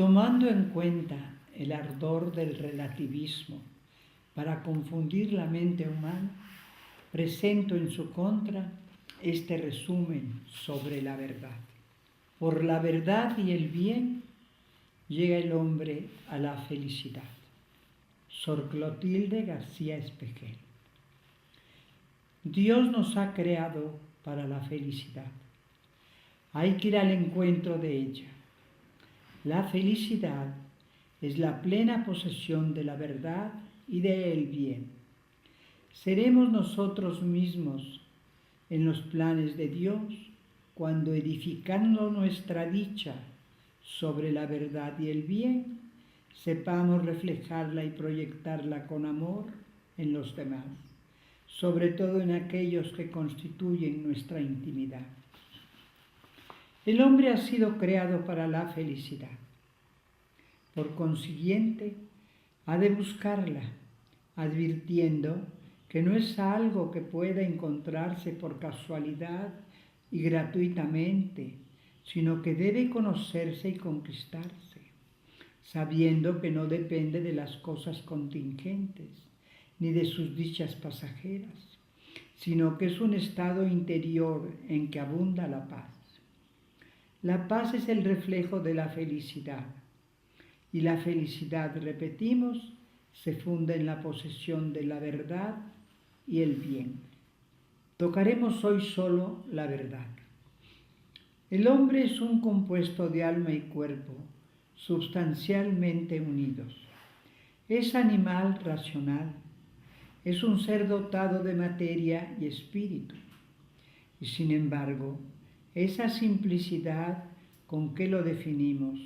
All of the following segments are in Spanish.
Tomando en cuenta el ardor del relativismo para confundir la mente humana, presento en su contra este resumen sobre la verdad. Por la verdad y el bien llega el hombre a la felicidad. Sor Clotilde García Espejel. Dios nos ha creado para la felicidad. Hay que ir al encuentro de ella. La felicidad es la plena posesión de la verdad y del bien. Seremos nosotros mismos en los planes de Dios cuando, edificando nuestra dicha sobre la verdad y el bien, sepamos reflejarla y proyectarla con amor en los demás, sobre todo en aquellos que constituyen nuestra intimidad. El hombre ha sido creado para la felicidad. Por consiguiente, ha de buscarla, advirtiendo que no es algo que pueda encontrarse por casualidad y gratuitamente, sino que debe conocerse y conquistarse, sabiendo que no depende de las cosas contingentes, ni de sus dichas pasajeras, sino que es un estado interior en que abunda la paz. La paz es el reflejo de la felicidad, y la felicidad, repetimos, se funda en la posesión de la verdad y el bien. Tocaremos hoy solo la verdad. El hombre es un compuesto de alma y cuerpo, substancialmente unidos. Es animal racional, es un ser dotado de materia y espíritu. Y sin embargo, esa simplicidad con que lo definimos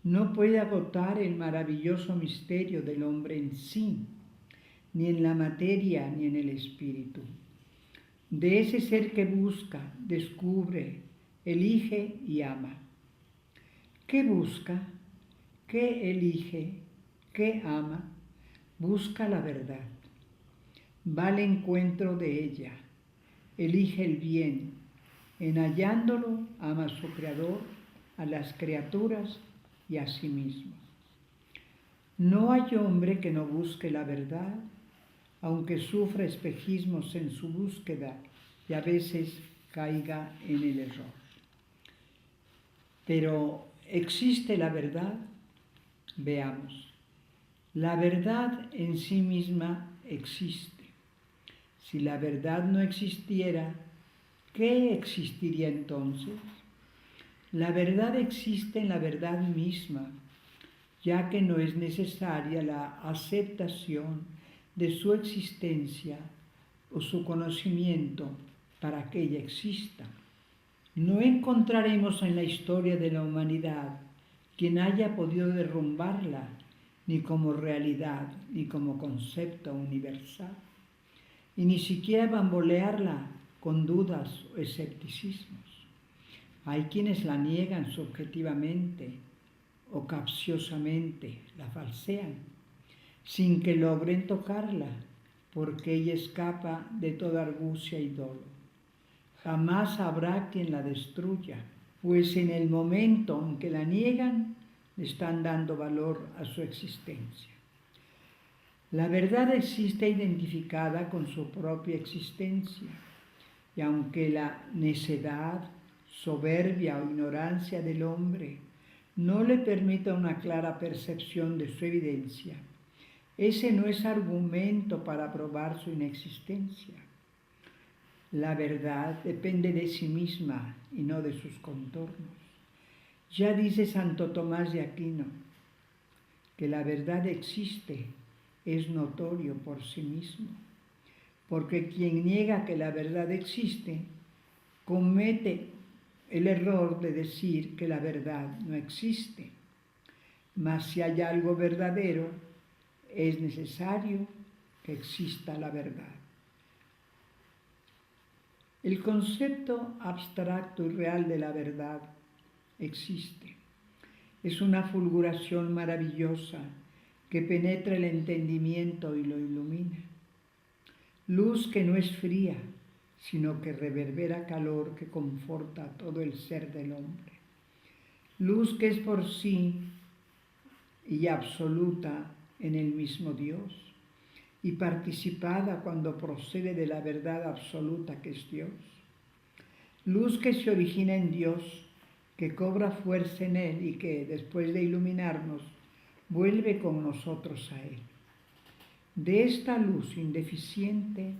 no puede agotar el maravilloso misterio del hombre en sí, ni en la materia ni en el espíritu. De ese ser que busca, descubre, elige y ama. ¿Qué busca? ¿Qué elige? ¿Qué ama? Busca la verdad. Va al encuentro de ella. Elige el bien. En hallándolo, ama a su Creador, a las criaturas y a sí mismo. No hay hombre que no busque la verdad, aunque sufra espejismos en su búsqueda y a veces caiga en el error. Pero, ¿existe la verdad? Veamos. La verdad en sí misma existe. Si la verdad no existiera, ¿qué existiría entonces? La verdad existe en la verdad misma, ya que no es necesaria la aceptación de su existencia o su conocimiento para que ella exista. No encontraremos en la historia de la humanidad quien haya podido derrumbarla, ni como realidad, ni como concepto universal, y ni siquiera bambolearla con dudas o escepticismos. Hay quienes la niegan subjetivamente o capciosamente, la falsean, sin que logren tocarla, porque ella escapa de toda argucia y dolo. Jamás habrá quien la destruya, pues en el momento en que la niegan, le están dando valor a su existencia. La verdad existe identificada con su propia existencia, y aunque la necedad, soberbia o ignorancia del hombre no le permita una clara percepción de su evidencia, ese no es argumento para probar su inexistencia. La verdad depende de sí misma y no de sus contornos. Ya dice Santo Tomás de Aquino que la verdad existe, es notorio por sí mismo, porque quien niega que la verdad existe comete el error de decir que la verdad no existe. Mas si hay algo verdadero, es necesario que exista la verdad. El concepto abstracto y real de la verdad existe. Es una fulguración maravillosa que penetra el entendimiento y lo ilumina. Luz que no es fría, sino que reverbera calor que conforta todo el ser del hombre. Luz que es por sí y absoluta en el mismo Dios, y participada cuando procede de la verdad absoluta que es Dios. Luz que se origina en Dios, que cobra fuerza en Él y que, después de iluminarnos, vuelve con nosotros a Él. De esta luz indeficiente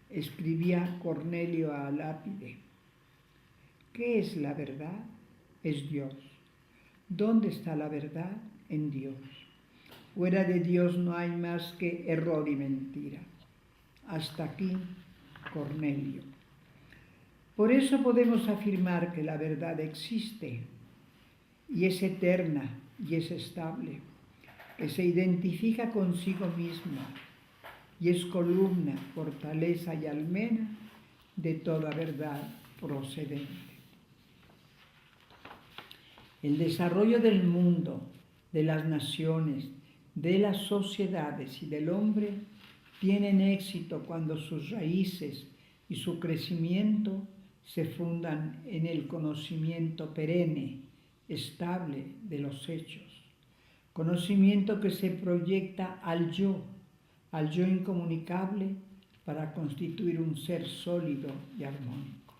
escribía Cornelio a Lápide: ¿qué es la verdad? Es Dios. ¿Dónde está la verdad? En Dios. Fuera de Dios no hay más que error y mentira. Hasta aquí, Cornelio. Por eso podemos afirmar que la verdad existe y es eterna y es estable, que se identifica consigo misma y es columna, fortaleza y almena de toda verdad procedente. El desarrollo del mundo, de las naciones, de las sociedades y del hombre tienen éxito cuando sus raíces y su crecimiento se fundan en el conocimiento perenne, estable de los hechos. Conocimiento que se proyecta al yo incomunicable, para constituir un ser sólido y armónico.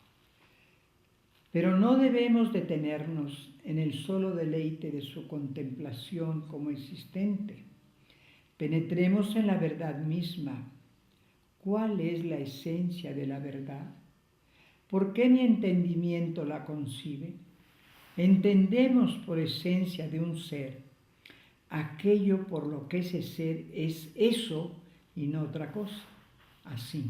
Pero no debemos detenernos en el solo deleite de su contemplación como existente. Penetremos en la verdad misma. ¿Cuál es la esencia de la verdad? ¿Por qué mi entendimiento la concibe? Entendemos por esencia de un ser aquello por lo que ese ser es eso y no otra cosa. Así,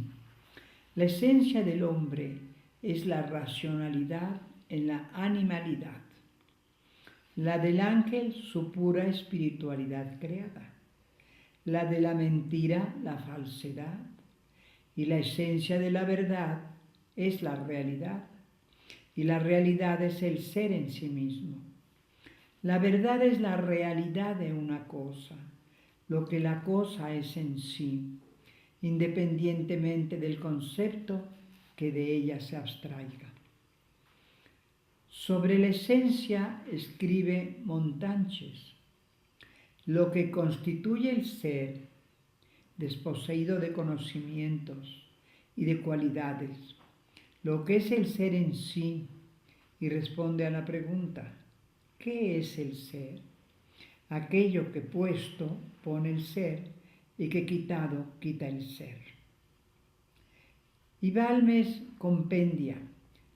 la esencia del hombre es la racionalidad en la animalidad, la del ángel su pura espiritualidad creada, la de la mentira la falsedad, y la esencia de la verdad es la realidad, y la realidad es el ser en sí mismo. La verdad es la realidad de una cosa, lo que la cosa es en sí, independientemente del concepto que de ella se abstraiga. Sobre la esencia escribe Montanches: lo que constituye el ser, desposeído de conocimientos y de cualidades, lo que es el ser en sí, y responde a la pregunta: ¿qué es el ser? Aquello que puesto pone el ser y que quitado quita el ser. Y Balmes compendia: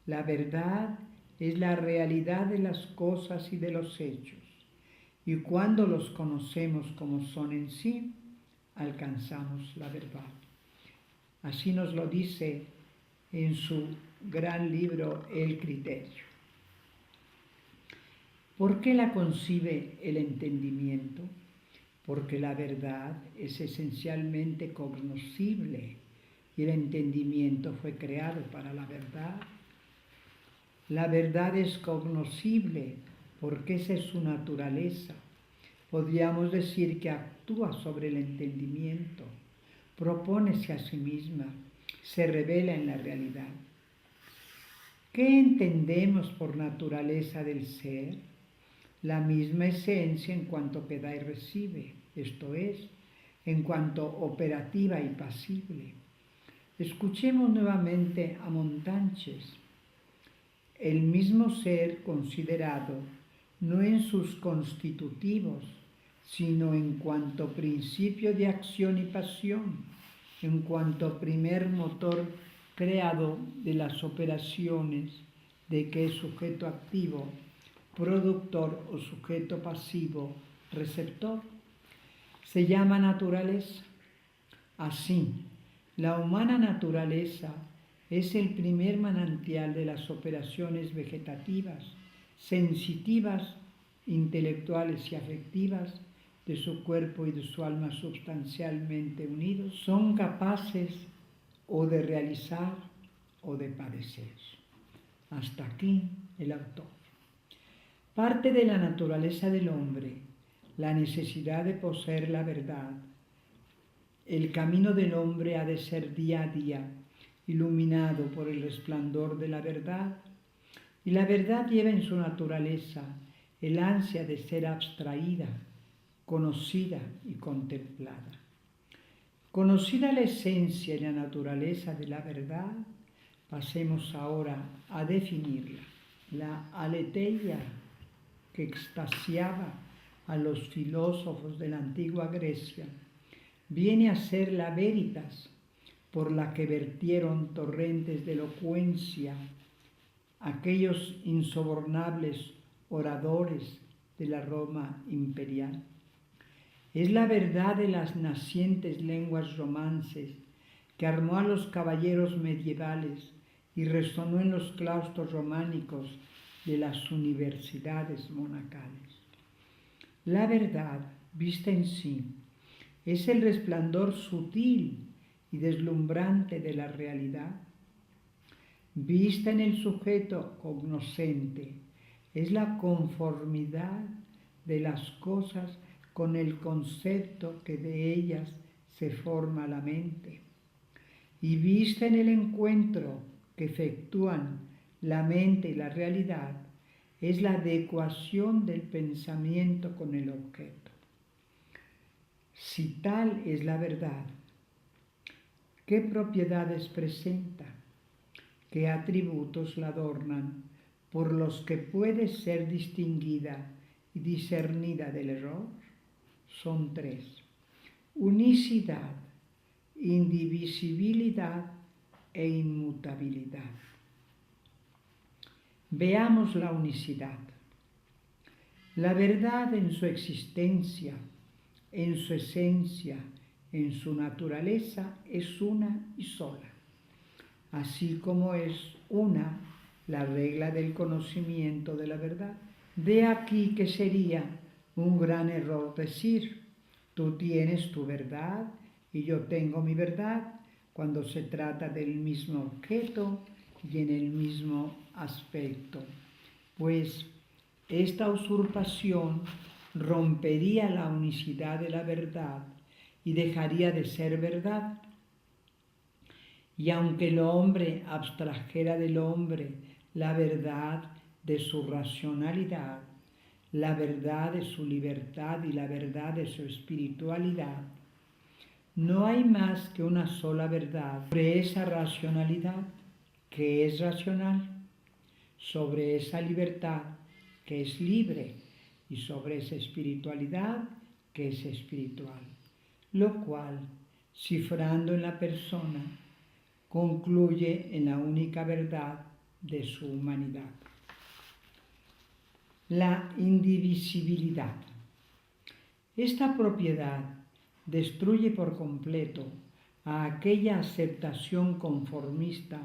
la verdad es la realidad de las cosas y de los hechos, y cuando los conocemos como son en sí, alcanzamos la verdad. Así nos lo dice en su gran libro El Criterio. ¿Por qué la concibe el entendimiento? Porque la verdad es esencialmente cognoscible y el entendimiento fue creado para la verdad. La verdad es cognoscible porque esa es su naturaleza. Podríamos decir que actúa sobre el entendimiento, propónese a sí misma, se revela en la realidad. ¿Qué entendemos por naturaleza del ser? La misma esencia en cuanto que da y recibe, esto es, en cuanto operativa y pasible. Escuchemos nuevamente a Montanches: el mismo ser considerado no en sus constitutivos, sino en cuanto principio de acción y pasión, en cuanto primer motor creado de las operaciones de que es sujeto activo, productor o sujeto pasivo, receptor, se llama naturaleza. Así, la humana naturaleza es el primer manantial de las operaciones vegetativas, sensitivas, intelectuales y afectivas de su cuerpo y de su alma substancialmente unidos. Son capaces o de realizar o de padecer. Hasta aquí el autor. Parte de la naturaleza del hombre, la necesidad de poseer la verdad. El camino del hombre ha de ser día a día iluminado por el resplandor de la verdad, y la verdad lleva en su naturaleza el ansia de ser abstraída, conocida y contemplada. Conocida la esencia y la naturaleza de la verdad, pasemos ahora a definirla. La aletheia que extasiaba a los filósofos de la antigua Grecia viene a ser la veritas por la que vertieron torrentes de elocuencia aquellos insobornables oradores de la Roma imperial. Es la verdad de las nacientes lenguas romances que armó a los caballeros medievales y resonó en los claustros románicos de las universidades monacales. La verdad, vista en sí, es el resplandor sutil y deslumbrante de la realidad. Vista en el sujeto cognoscente, es la conformidad de las cosas con el concepto que de ellas se forma la mente. Y vista en el encuentro que efectúan la mente y la realidad, es la adecuación del pensamiento con el objeto. Si tal es la verdad, ¿qué propiedades presenta? ¿Qué atributos la adornan por los que puede ser distinguida y discernida del error? Son tres: unicidad, indivisibilidad e inmutabilidad. Veamos la unicidad. La verdad en su existencia, en su esencia, en su naturaleza, es una y sola, así como es una la regla del conocimiento de la verdad. De aquí que sería un gran error decir, tú tienes tu verdad y yo tengo mi verdad, cuando se trata del mismo objeto y en el mismo aspecto, pues esta usurpación rompería la unicidad de la verdad y dejaría de ser verdad. Y aunque el hombre abstrajera del hombre la verdad de su racionalidad, la verdad de su libertad y la verdad de su espiritualidad, no hay más que una sola verdad sobre esa racionalidad que es racional, sobre esa libertad que es libre y sobre esa espiritualidad que es espiritual, lo cual, cifrando en la persona, concluye en la única verdad de su humanidad. La indivisibilidad. Esta propiedad destruye por completo a aquella aceptación conformista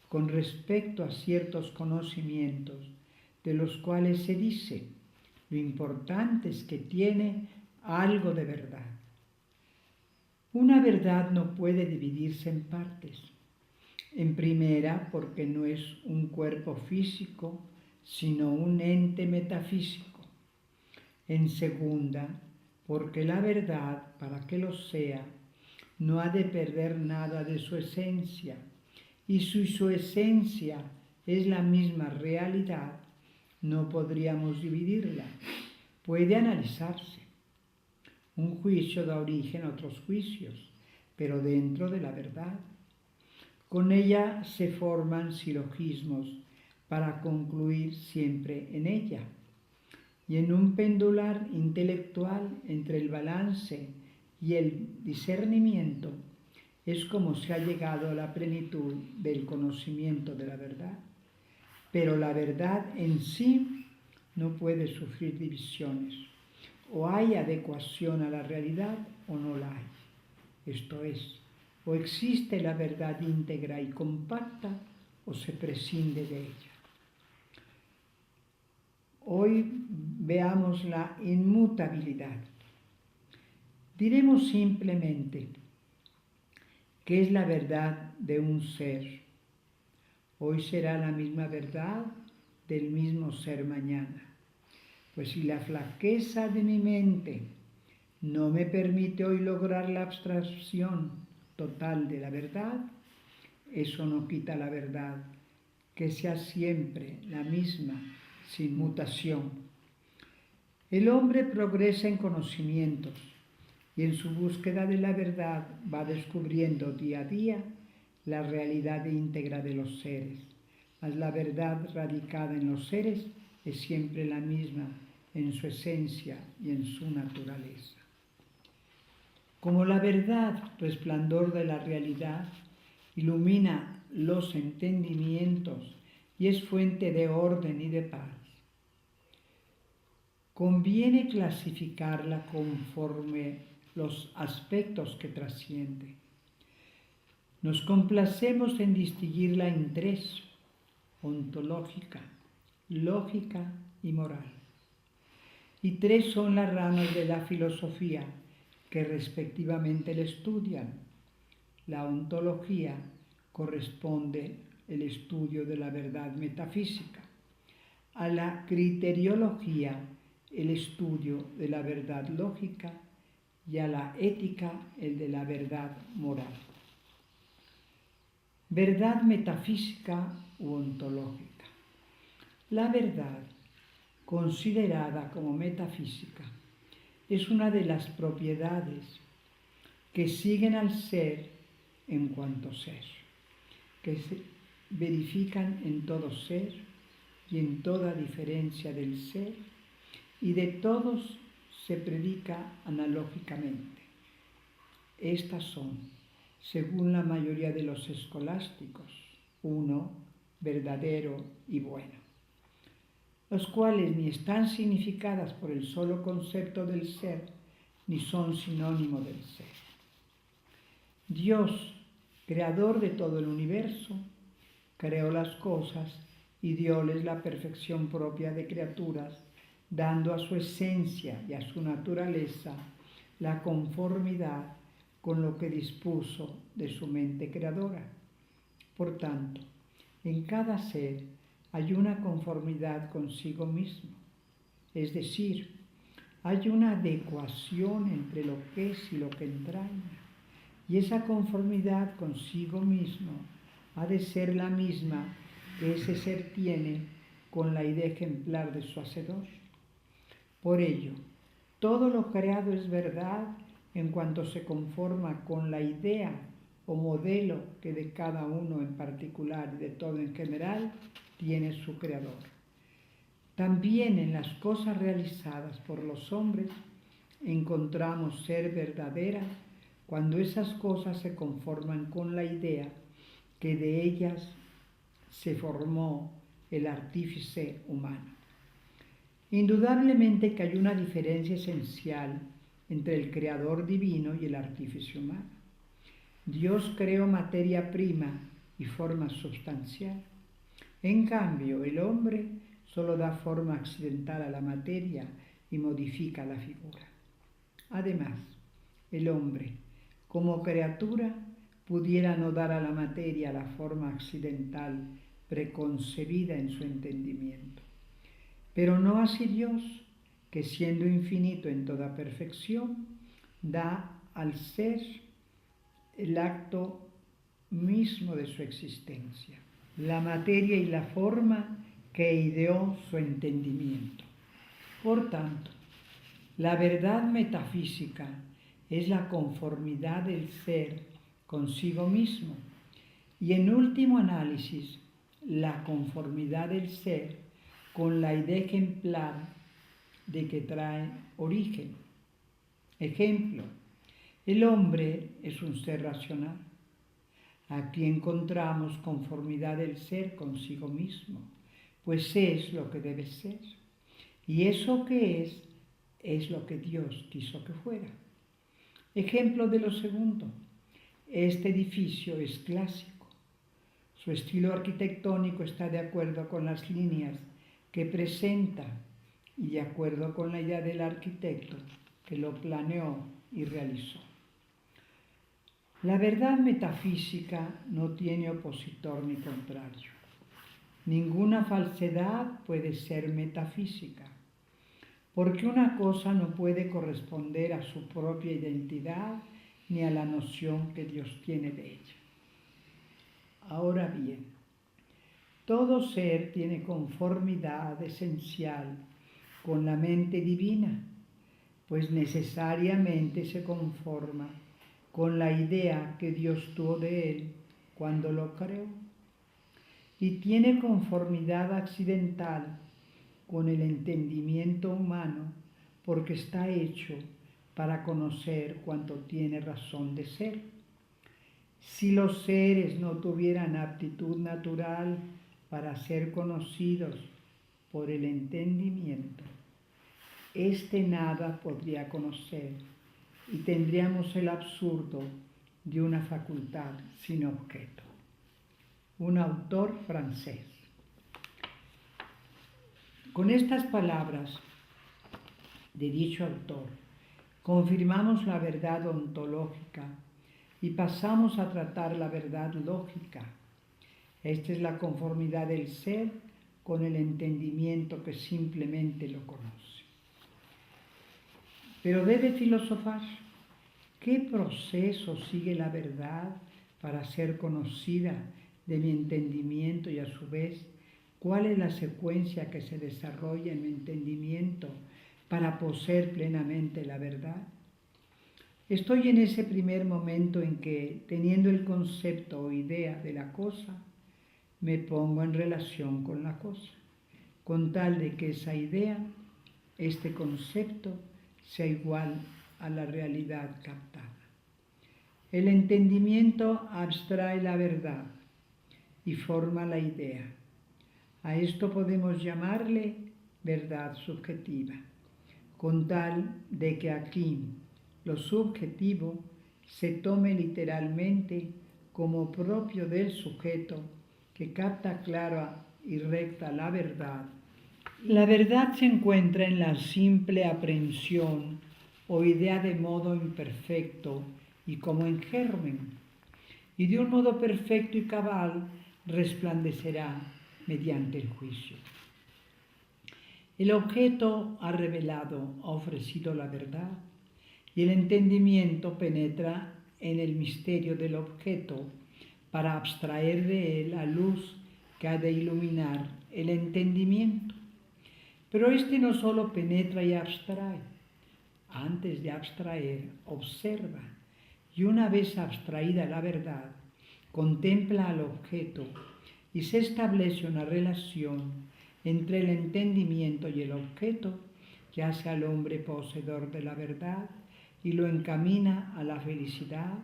con respecto a ciertos conocimientos de los cuales se dice, lo importante es que tiene algo de verdad. Una verdad no puede dividirse en partes. En primera, porque no es un cuerpo físico, sino un ente metafísico. En segunda, porque la verdad, para que lo sea, no ha de perder nada de su esencia, y si su esencia es la misma realidad, no podríamos dividirla. Puede analizarse. Un juicio da origen a otros juicios, pero dentro de la verdad. Con ella se forman silogismos para concluir siempre en ella. Y en un pendular intelectual entre el balance y el discernimiento es como se ha llegado a la plenitud del conocimiento de la verdad. Pero la verdad en sí no puede sufrir divisiones. O hay adecuación a la realidad o no la hay. Esto es, o existe la verdad íntegra y compacta o se prescinde de ella. Hoy veamos la inmutabilidad. Diremos simplemente que es la verdad de un ser. Hoy será la misma verdad del mismo ser mañana. Pues si la flaqueza de mi mente no me permite hoy lograr la abstracción total de la verdad, eso no quita la verdad, que sea siempre la misma, sin mutación. El hombre progresa en conocimientos y en su búsqueda de la verdad va descubriendo día a día la realidad íntegra de los seres, mas la verdad radicada en los seres es siempre la misma en su esencia y en su naturaleza. Como la verdad, resplandor de la realidad, ilumina los entendimientos y es fuente de orden y de paz, conviene clasificarla conforme los aspectos que trasciende. Nos complacemos en distinguirla en tres: ontológica, lógica y moral. Y tres son las ramas de la filosofía que respectivamente la estudian. La ontología corresponde el estudio de la verdad metafísica, a la criteriología el estudio de la verdad lógica y a la ética el de la verdad moral. Verdad metafísica u ontológica. La verdad, considerada como metafísica, es una de las propiedades que siguen al ser en cuanto ser, que se verifican en todo ser y en toda diferencia del ser, y de todos se predica analógicamente. Estas son, según la mayoría de los escolásticos, uno, verdadero y bueno, los cuales ni están significadas por el solo concepto del ser, ni son sinónimo del ser. Dios, creador de todo el universo, creó las cosas y dióles la perfección propia de criaturas, dando a su esencia y a su naturaleza la conformidad con lo que dispuso de su mente creadora. Por tanto, en cada ser hay una conformidad consigo mismo, es decir, hay una adecuación entre lo que es y lo que entraña, y esa conformidad consigo mismo ha de ser la misma que ese ser tiene con la idea ejemplar de su Hacedor. Por ello, todo lo creado es verdad en cuanto se conforma con la idea o modelo que de cada uno en particular y de todo en general tiene su creador. También en las cosas realizadas por los hombres encontramos ser verdaderas cuando esas cosas se conforman con la idea que de ellas se formó el artífice humano. Indudablemente que hay una diferencia esencial entre el creador divino y el artífice humano. Dios creó materia prima y forma sustancial. En cambio, el hombre solo da forma accidental a la materia y modifica la figura. Además, el hombre, como criatura, pudiera no dar a la materia la forma accidental preconcebida en su entendimiento. Pero no así Dios, que siendo infinito en toda perfección, da al ser el acto mismo de su existencia, la materia y la forma que ideó su entendimiento. Por tanto, la verdad metafísica es la conformidad del ser consigo mismo y, en último análisis, la conformidad del ser con la idea ejemplar de que trae origen. Ejemplo, el hombre es un ser racional. Aquí encontramos conformidad del ser consigo mismo, pues es lo que debe ser. Y eso que es lo que Dios quiso que fuera. Ejemplo de lo segundo, este edificio es clásico. Su estilo arquitectónico está de acuerdo con las líneas que presenta y de acuerdo con la idea del arquitecto que lo planeó y realizó. La verdad metafísica no tiene opositor ni contrario. Ninguna falsedad puede ser metafísica, porque una cosa no puede corresponder a su propia identidad ni a la noción que Dios tiene de ella. Ahora bien, todo ser tiene conformidad esencial con la mente divina, pues necesariamente se conforma con la idea que Dios tuvo de él cuando lo creó, y tiene conformidad accidental con el entendimiento humano porque está hecho para conocer cuanto tiene razón de ser. Si los seres no tuvieran aptitud natural para ser conocidos por el entendimiento, nada podría conocer y tendríamos el absurdo de una facultad sin objeto. Un autor francés. Con estas palabras de dicho autor, confirmamos la verdad ontológica y pasamos a tratar la verdad lógica. Esta es la conformidad del ser con el entendimiento que simplemente lo conoce. Pero debe filosofar. ¿Qué proceso sigue la verdad para ser conocida de mi entendimiento y a su vez cuál es la secuencia que se desarrolla en mi entendimiento para poseer plenamente la verdad? Estoy en ese primer momento en que, teniendo el concepto o idea de la cosa, me pongo en relación con la cosa, con tal de que esa idea, este concepto, sea igual a la realidad captada. El entendimiento abstrae la verdad y forma la idea. A esto podemos llamarle verdad subjetiva, con tal de que aquí lo subjetivo se tome literalmente como propio del sujeto que capta clara y recta la verdad. La verdad se encuentra en la simple aprehensión o idea de modo imperfecto y como en germen, y de un modo perfecto y cabal resplandecerá mediante el juicio. El objeto ha revelado, ha ofrecido la verdad, y el entendimiento penetra en el misterio del objeto para abstraer de él la luz que ha de iluminar el entendimiento. Pero este no solo penetra y abstrae, antes de abstraer, observa, y una vez abstraída la verdad, contempla al objeto y se establece una relación entre el entendimiento y el objeto que hace al hombre poseedor de la verdad y lo encamina a la felicidad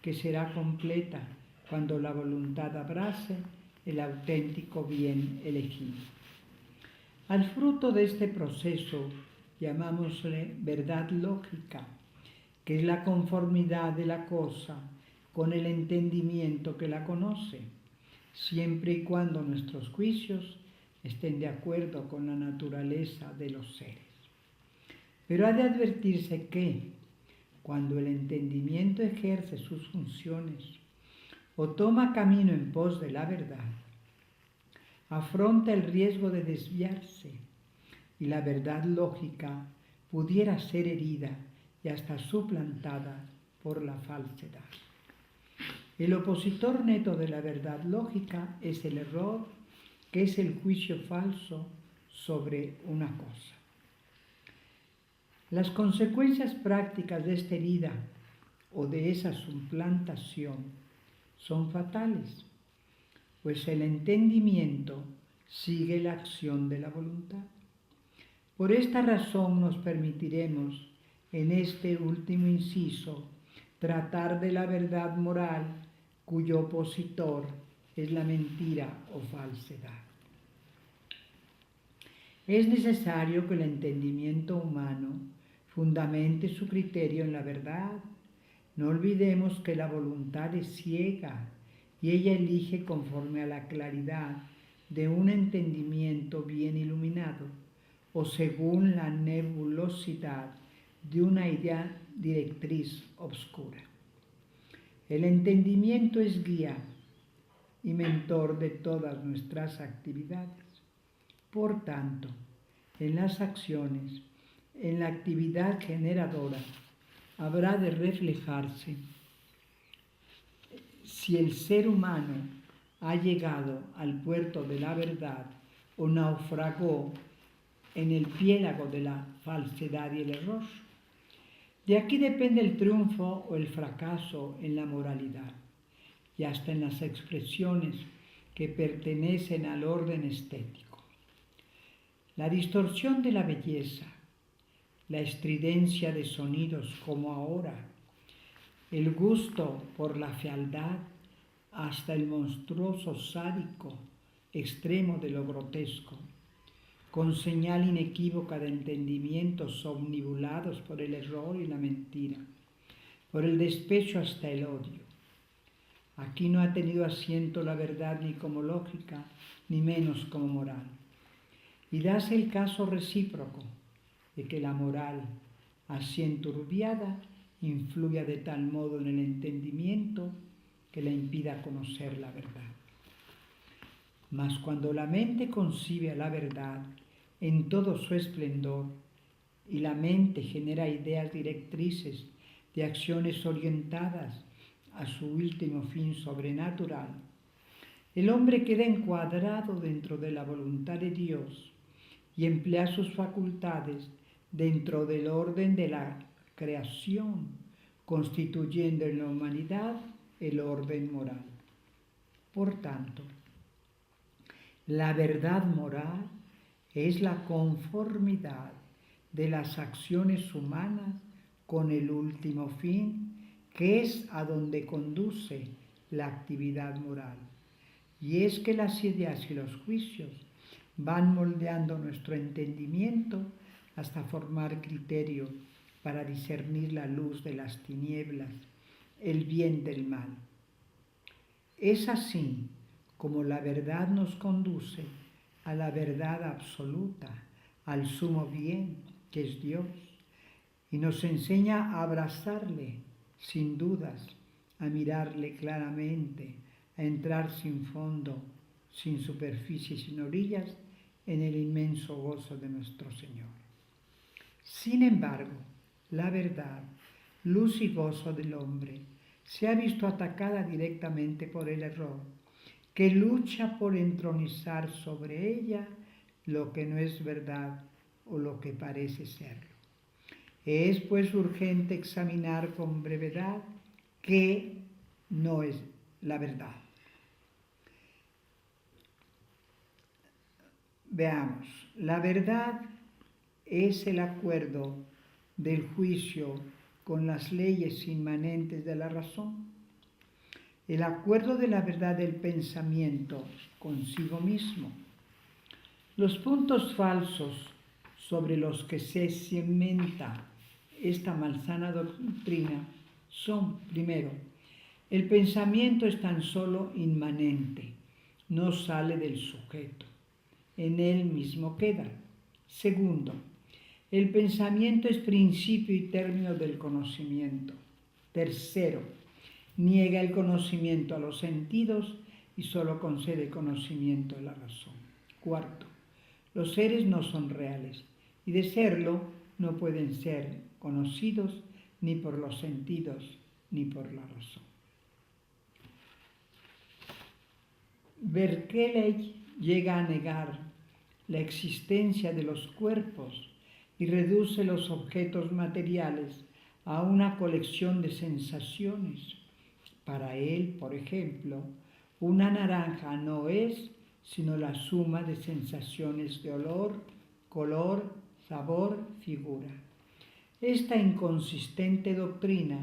que será completa cuando la voluntad abrace el auténtico bien elegido. Al fruto de este proceso llamámosle verdad lógica, que es la conformidad de la cosa con el entendimiento que la conoce, siempre y cuando nuestros juicios estén de acuerdo con la naturaleza de los seres. Pero ha de advertirse que, cuando el entendimiento ejerce sus funciones o toma camino en pos de la verdad, afronta el riesgo de desviarse y la verdad lógica pudiera ser herida y hasta suplantada por la falsedad. El opositor neto de la verdad lógica es el error, que es el juicio falso sobre una cosa. Las consecuencias prácticas de esta herida o de esa suplantación son fatales, pues el entendimiento sigue la acción de la voluntad. Por esta razón nos permitiremos, en este último inciso, tratar de la verdad moral cuyo opositor es la mentira o falsedad. Es necesario que el entendimiento humano fundamente su criterio en la verdad. No olvidemos que la voluntad es ciega y ella elige conforme a la claridad de un entendimiento bien iluminado o según la nebulosidad de una idea directriz obscura. El entendimiento es guía y mentor de todas nuestras actividades. Por tanto, en las acciones, en la actividad generadora, habrá de reflejarse si el ser humano ha llegado al puerto de la verdad o naufragó en el piélago de la falsedad y el error. De aquí depende el triunfo o el fracaso en la moralidad y hasta en las expresiones que pertenecen al orden estético. La distorsión de la belleza, la estridencia de sonidos como ahora, el gusto por la fealdad, hasta el monstruoso sádico extremo de lo grotesco, con señal inequívoca de entendimientos omnibulados por el error y la mentira, por el despecho hasta el odio. Aquí no ha tenido asiento la verdad ni como lógica, ni menos como moral. Y dase el caso recíproco de que la moral, así enturbiada, influya de tal modo en el entendimiento que le impida conocer la verdad. Mas cuando la mente concibe a la verdad en todo su esplendor y la mente genera ideas directrices de acciones orientadas a su último fin sobrenatural, el hombre queda encuadrado dentro de la voluntad de Dios y emplea sus facultades dentro del orden de la creación, constituyendo en la humanidad el orden moral. Por tanto, la verdad moral es la conformidad de las acciones humanas con el último fin, que es a donde conduce la actividad moral. Y es que las ideas y los juicios van moldeando nuestro entendimiento hasta formar criterio para discernir la luz de las tinieblas, el bien del mal. Es así como la verdad nos conduce a la verdad absoluta, al sumo bien, que es Dios, y nos enseña a abrazarle sin dudas, a mirarle claramente, a entrar sin fondo, sin superficie, sin orillas, en el inmenso gozo de nuestro Señor. Sin embargo, la verdad, luz y gozo del hombre, se ha visto atacada directamente por el error, que lucha por entronizar sobre ella lo que no es verdad o lo que parece serlo. Es pues urgente examinar con brevedad qué no es la verdad. Veamos, la verdad es el acuerdo del juicio con las leyes inmanentes de la razón, el acuerdo de la verdad del pensamiento consigo mismo. Los puntos falsos sobre los que se cimenta esta malsana doctrina son, primero, el pensamiento es tan solo inmanente, no sale del sujeto, en él mismo queda. Segundo, el pensamiento es principio y término del conocimiento. Tercero, niega el conocimiento a los sentidos y solo concede conocimiento a la razón. Cuarto, los seres no son reales y de serlo no pueden ser conocidos ni por los sentidos ni por la razón. Berkeley llega a negar la existencia de los cuerpos y reduce los objetos materiales a una colección de sensaciones. Para él, por ejemplo, una naranja no es sino la suma de sensaciones de olor, color, sabor, figura. Esta inconsistente doctrina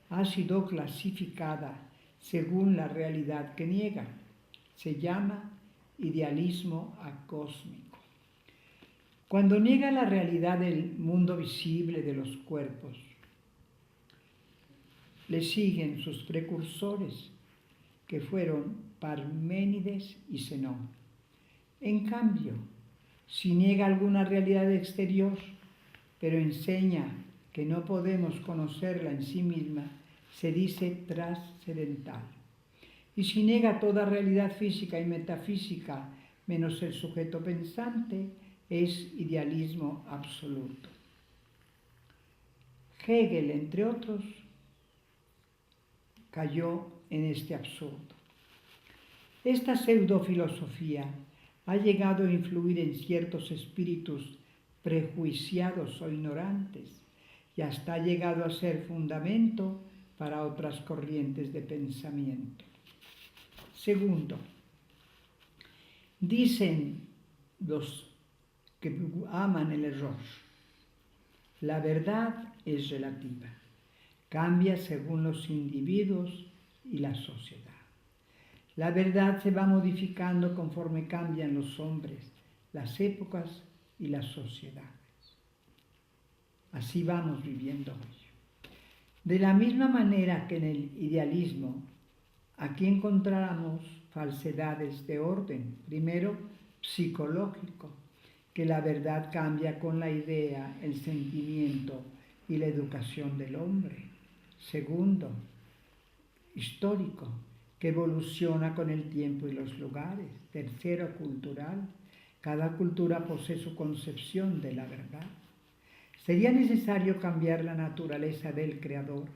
ha sido clasificada según la realidad que niega. Se llama idealismo acósmico. Cuando niega la realidad del mundo visible de los cuerpos, le siguen sus precursores, que fueron Parménides y Zenón. En cambio, si niega alguna realidad exterior, pero enseña que no podemos conocerla en sí misma, se dice trascendental. Y si niega toda realidad física y metafísica, menos el sujeto pensante, es idealismo absoluto. Hegel, entre otros, cayó en este absurdo. Esta pseudofilosofía ha llegado a influir en ciertos espíritus prejuiciados o ignorantes, y hasta ha llegado a ser fundamento para otras corrientes de pensamiento. Segundo, dicen los que aman el error, la verdad es relativa, cambia según los individuos y la sociedad. La verdad se va modificando conforme cambian los hombres, las épocas y las sociedades. Así vamos viviendo hoy. De la misma manera que en el idealismo, aquí encontramos falsedades de orden. Primero, psicológico, que la verdad cambia con la idea, el sentimiento y la educación del hombre. Segundo, histórico, que evoluciona con el tiempo y los lugares. Tercero, cultural, cada cultura posee su concepción de la verdad. Sería necesario cambiar la naturaleza del Creador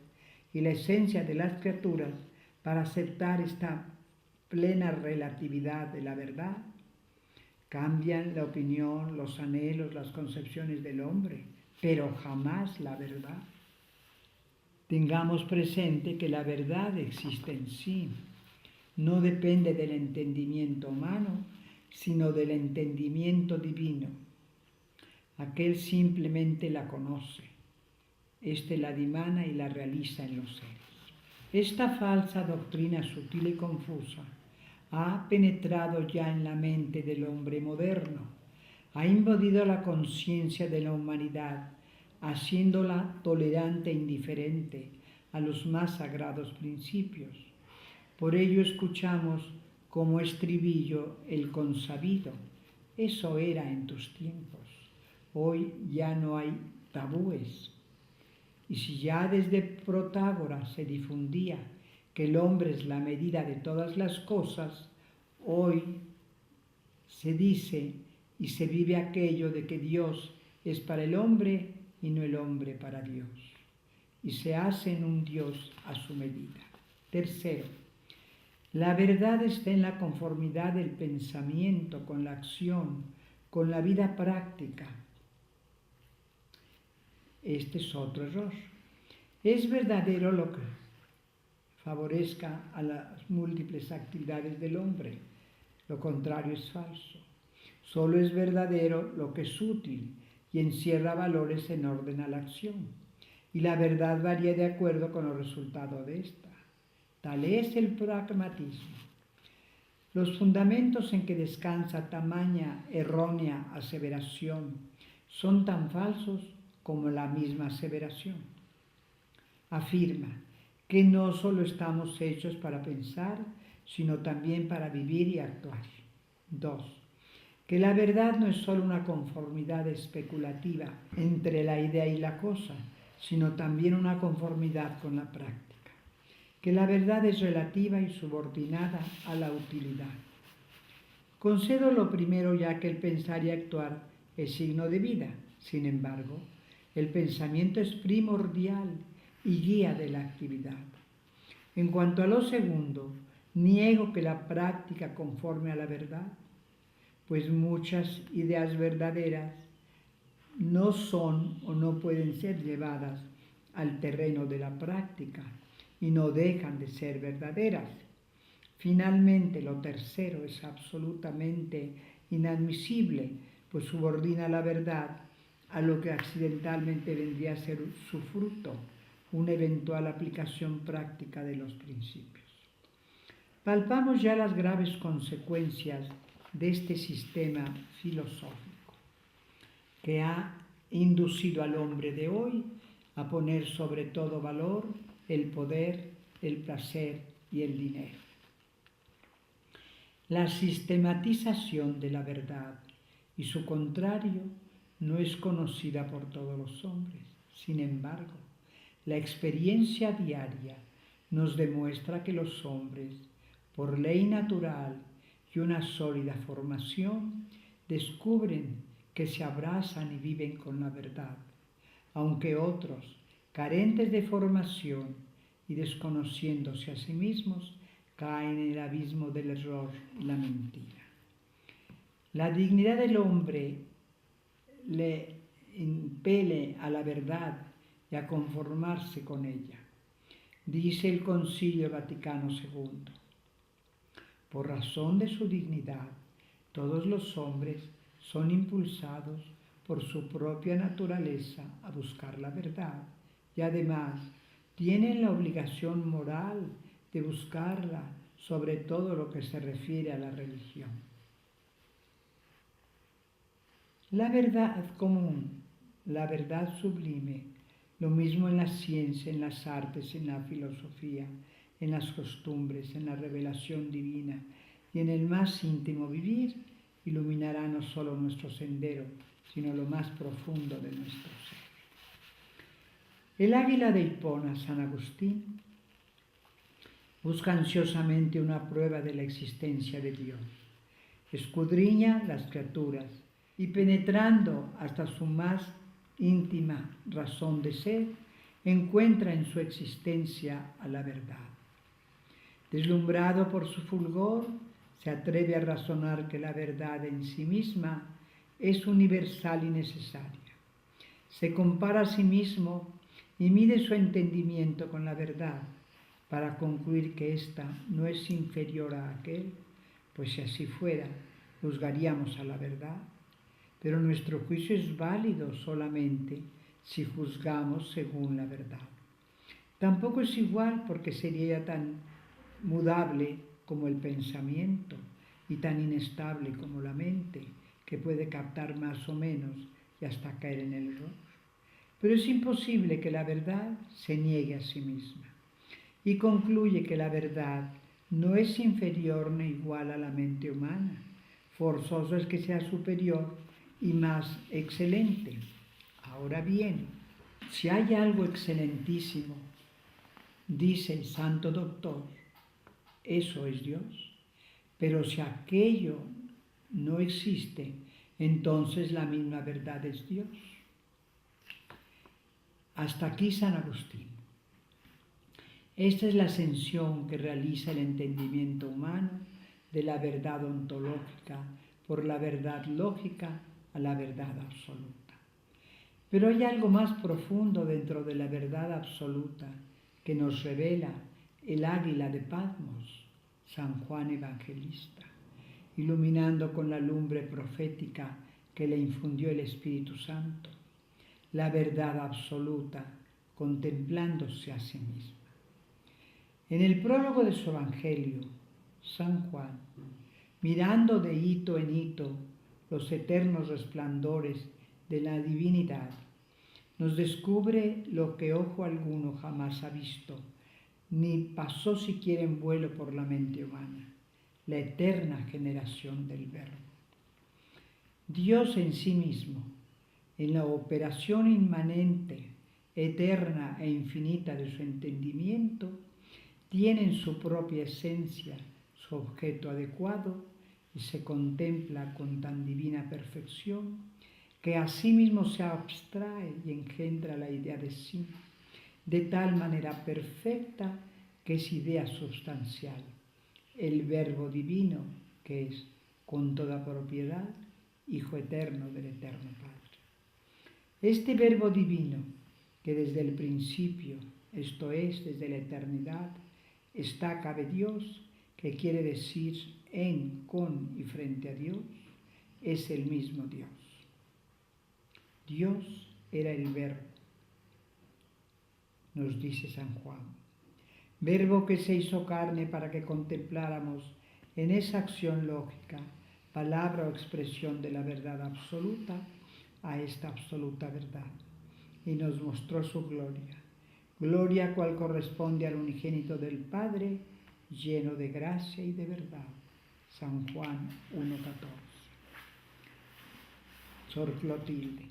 y la esencia de las criaturas para aceptar esta plena relatividad de la verdad. Cambian la opinión, los anhelos, las concepciones del hombre, pero jamás la verdad. Tengamos presente que la verdad existe en sí, no depende del entendimiento humano, sino del entendimiento divino. Aquel simplemente la conoce, éste la dimana y la realiza en los seres. Esta falsa doctrina sutil y confusa ha penetrado ya en la mente del hombre moderno, ha invadido la conciencia de la humanidad, haciéndola tolerante e indiferente a los más sagrados principios. Por ello escuchamos como estribillo el consabido: eso era en tus tiempos. Hoy ya no hay tabúes. Y si ya desde Protágoras se difundía que el hombre es la medida de todas las cosas, hoy se dice y se vive aquello de que Dios es para el hombre y no el hombre para Dios. Y se hace en un Dios a su medida. Tercero, la verdad está en la conformidad del pensamiento con la acción, con la vida práctica. Este es otro error. Es verdadero lo que favorezca a las múltiples actividades del hombre. Lo contrario es falso. Solo es verdadero lo que es útil y encierra valores en orden a la acción. Y la verdad varía de acuerdo con los resultados de esta. Tal es el pragmatismo. Los fundamentos en que descansa tamaña errónea aseveración son tan falsos como la misma aseveración. Afirma que no solo estamos hechos para pensar, sino también para vivir y actuar. 2. Que la verdad no es solo una conformidad especulativa entre la idea y la cosa, sino también una conformidad con la práctica. Que la verdad es relativa y subordinada a la utilidad. Concedo lo primero, ya que el pensar y actuar es signo de vida. Sin embargo, el pensamiento es primordial y guía de la actividad. En cuanto a lo segundo, niego que la práctica conforme a la verdad, pues muchas ideas verdaderas no son o no pueden ser llevadas al terreno de la práctica y no dejan de ser verdaderas. Finalmente, lo tercero es absolutamente inadmisible, pues subordina la verdad a lo que accidentalmente vendría a ser su fruto, una eventual aplicación práctica de los principios. Palpamos ya las graves consecuencias de este sistema filosófico, que ha inducido al hombre de hoy a poner sobre todo valor el poder, el placer y el dinero. La sistematización de la verdad y su contrario no es conocida por todos los hombres. Sin embargo, la experiencia diaria nos demuestra que los hombres, por ley natural y una sólida formación, descubren que se abrazan y viven con la verdad, aunque otros, carentes de formación y desconociéndose a sí mismos, caen en el abismo del error y la mentira. La dignidad del hombre le impele a la verdad y a conformarse con ella. Dice el Concilio Vaticano II: por razón de su dignidad, todos los hombres son impulsados por su propia naturaleza a buscar la verdad y además tienen la obligación moral de buscarla, sobre todo lo que se refiere a la religión. La verdad común, la verdad sublime, lo mismo en la ciencia, en las artes, en la filosofía, en las costumbres, en la revelación divina y en el más íntimo vivir, iluminará no solo nuestro sendero, sino lo más profundo de nuestro ser. El águila de Hipona, San Agustín, busca ansiosamente una prueba de la existencia de Dios. Escudriña las criaturas y penetrando hasta su más íntima razón de ser, encuentra en su existencia a la verdad. Deslumbrado por su fulgor, se atreve a razonar que la verdad en sí misma es universal y necesaria. Se compara a sí mismo y mide su entendimiento con la verdad para concluir que ésta no es inferior a aquel, pues si así fuera, juzgaríamos a la verdad. Pero nuestro juicio es válido solamente si juzgamos según la verdad. Tampoco es igual porque sería tan mudable como el pensamiento y tan inestable como la mente, que puede captar más o menos y hasta caer en el error. Pero es imposible que la verdad se niegue a sí misma y concluye que la verdad no es inferior ni igual a la mente humana. Forzoso es que sea superior y más excelente. Ahora bien, si hay algo excelentísimo, dice el Santo Doctor, eso es Dios. Pero si aquello no existe, entonces la misma verdad es Dios. Hasta aquí San Agustín. Esta es la ascensión que realiza el entendimiento humano de la verdad ontológica por la verdad lógica a la verdad absoluta. Pero hay algo más profundo dentro de la verdad absoluta que nos revela el águila de Patmos, San Juan Evangelista, iluminando con la lumbre profética que le infundió el Espíritu Santo, la verdad absoluta contemplándose a sí misma. En el prólogo de su Evangelio, San Juan, mirando de hito en hito los eternos resplandores de la divinidad, nos descubre lo que ojo alguno jamás ha visto, ni pasó siquiera en vuelo por la mente humana, la eterna generación del Verbo. Dios en sí mismo, en la operación inmanente, eterna e infinita de su entendimiento, tiene en su propia esencia su objeto adecuado y se contempla con tan divina perfección que a sí mismo se abstrae y engendra la idea de sí, de tal manera perfecta que es idea sustancial, el Verbo divino que es, con toda propiedad, Hijo eterno del Eterno Padre. Este Verbo divino, que desde el principio, esto es, desde la eternidad, está cabe Dios, que quiere decir en, con y frente a Dios, es el mismo Dios. Dios era el Verbo, nos dice San Juan. Verbo que se hizo carne para que contempláramos en esa acción lógica, palabra o expresión de la verdad absoluta, a esta absoluta verdad. Y nos mostró su gloria. Gloria cual corresponde al unigénito del Padre, lleno de gracia y de verdad. San Juan 1:14. Sor Clotilde.